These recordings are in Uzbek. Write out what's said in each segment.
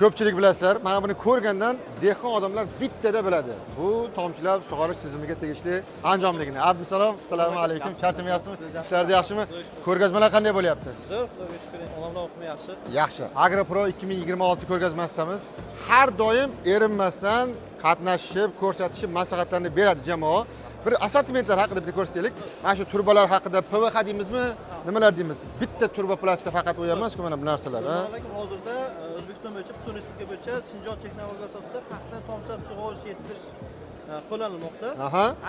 Ko'pchilik bilasizlar, mana buni ko'rgandan dehqon odamlar bittada biladi. Bu tomchilab sug'orish tizimiga tegishli anjomligini. Abdusalom, assalomu alaykum. Charchamayapsizmi? Ishlarida yaxshimi? Ko'rgazmalar qanday bo'lyapti? Zo'r, xudoga shukr. Olamdan o'qimi yaxshi. Yaxshi. AgroPro 2026 ko'rgazmasimiz har doim erinmasdan qatnashib, ko'rsatishib, maslahatlarni beradi jamoa. Bir assortimentlar haqida bitta ko'rsataylik. Mana shu turbalar haqida PVH deymizmi? Nimalar deymiz? Bitta turba plastik faqat u emas-ku mana bu narsalar, ha? Hozirda O'zbekiston bo'yicha butun respublika bo'yicha Sinjon texnologiya asosida paxta tomchilatib sug'orish yetirish qo'llanilmoqda.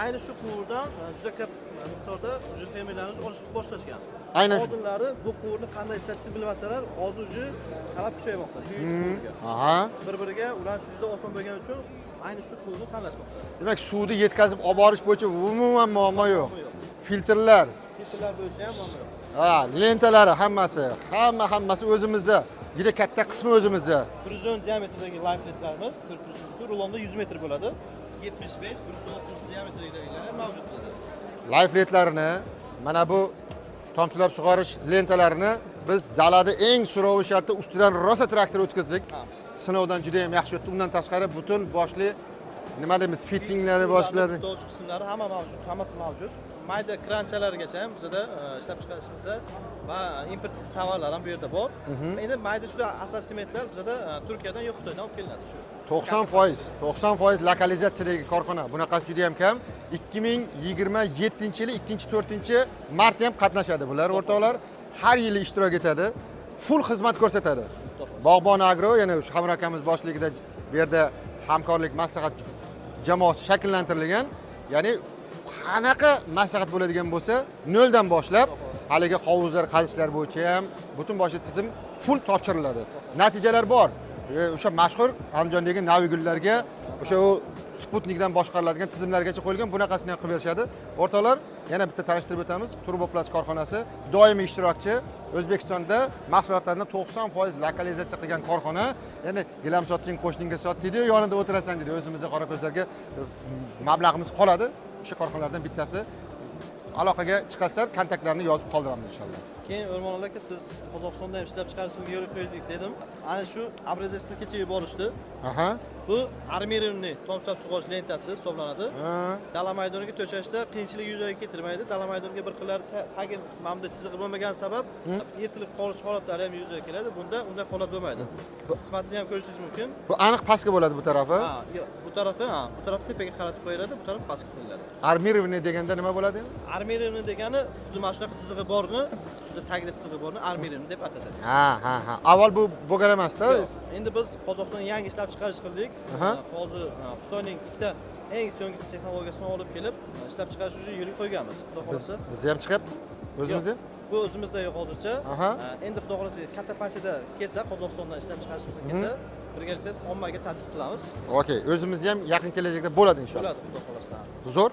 Ayni shu quvurdan juda ko'p miqdorda fermerlarimiz olish boshlashgan. Aynan shu. Oldinlari bu quvurni qanday ishlatishni bilmasalar, hozir уже talab kuchaymoqda. Bir-biriga ular juda oson bo'lgani uchun ayni shu quvurni tanlashmoqda. Demak, suvni yetkazib olib borish bo'yicha umuman muammo yo'q. Filtrlar bo'yicha ham muammo yo'q. Ha, lentalari hammasi o'zimizda. Juda katta qismi o'zimizda. 110 diametrdagi life letlarimiz 40 rulonda 100 metr bo'ladi. 75 130 diametrdagilar mavjud bo'ladi. Life letlarini, mana bu tomchilab sug'orish lentalarini biz dalada eng so'rovi shartda ustidan rosa traktor o'tkazdik. Sinovdan juda ham yaxshi o'tdi. Undan tashqari butun boshli nima deymiz, fittinglari, boshqalari, to'ch qismlari hammasi mavjud. Mayda kranchalargacha ham bizda ishlab chiqarishimizda va import tovarlar ham bu yerda bor. Endi mayda shu assortimentlar bizda Turkiyadan yo'q, Xitoydan olib kelinadi shu. 90% lokalizatsiyadagi korxona. Bunaqasi juda ham kam. 2027-yili 2-4-martda ham qatnashadi bular o'rtoqlar. Har yili ishtirok etadi. Full xizmat ko'rsatadi. Bog'bon Agro, yana shu Hamro akamiz boshchiligida bu yerda hamkorlik maslahat jamoasi shakllantirilgan. Ya'ni qanaqa maslahat bo'ladigan bo'lsa, noldan boshlab haligi hovuzlar qazishlar bo'yicha ham butun boshli tizim full topshiriladi. Natijalar bor. O'sha mashhur Andijondagi Navigullarga, o'sha Sputnikdan boshqariladigan tizimlargacha qo'yilgan bunaqasini ham qilib berishadi. O'rtoqlar, yana bitta tanishtirib o'tamiz. Turboplast korxonasi doimiy ishtirokchi. O'zbekistonda mahsulotlarni 90% lokalizatsiya qilgan korxona. Ya'ni gilam sotsang qo'shningga sot deydi, yonida o'tirasan deydi. O'zimizga qorako'zlarga mablag'imiz qoladi. O'sha korxonalardan bittasi. Aloqaga chiqasizlar, kontaktlarni yozib qoldiramiz inshaalloh. Keyin O'rmonali aka, siz Qozog'istonda ham ishlab chiqarishga yo'l qo'ydik dedim. Ana shu obrazesni kecha yuborishdi. Bu armirованный tomchilatib sug'orish lentasi hisoblanadi. Dala maydoniga to'shashda qiyinchilik yuzaga keltirmaydi. Dala maydoniga bir qillar tagi mamda chizig'i bo'lmagan sabab yirtilib qolish holatlari ham yuzaga keladi. Bunda unday holat bo'lmaydi. Sifatini ham ko'rishingiz mumkin. Bu aniq pastga bo'ladi bu tarafi. Bu taraf tepaga qaratib qo'yiladi, bu taraf pastga qo'yiladi. Armirованный deganda nima bo'ladi? Armirованный degani xuddi mana shunaqa chizig'i bormi, ustida tagida chizig'i bormi, armirованный deb atashadi. Ha. Avval bu bo'lgan emas-da. Endi biz Qozog'istonda yangi ishlab chiqarish qildik. Hozir Xitoyning ikkita eng so'nggi texnologiyasini olib kelib, ishlab chiqarish uchun yo'lga qo'yganmiz. Xudo xolasa. Biz ham chiqib, o'zimizda? Bu o'zimizda yo'q hozircha. Endi xudo xolasa katta partiyada kelsa, Qozog'istondan ishlab chiqarishimiz kelsa, birgalikda ommaga tadbiq qilamiz. Okey, o'zimizda ham yaqin kelajakda bo'ladi inshaalloh. Bo'ladi, xudo xolasa. Zo'r.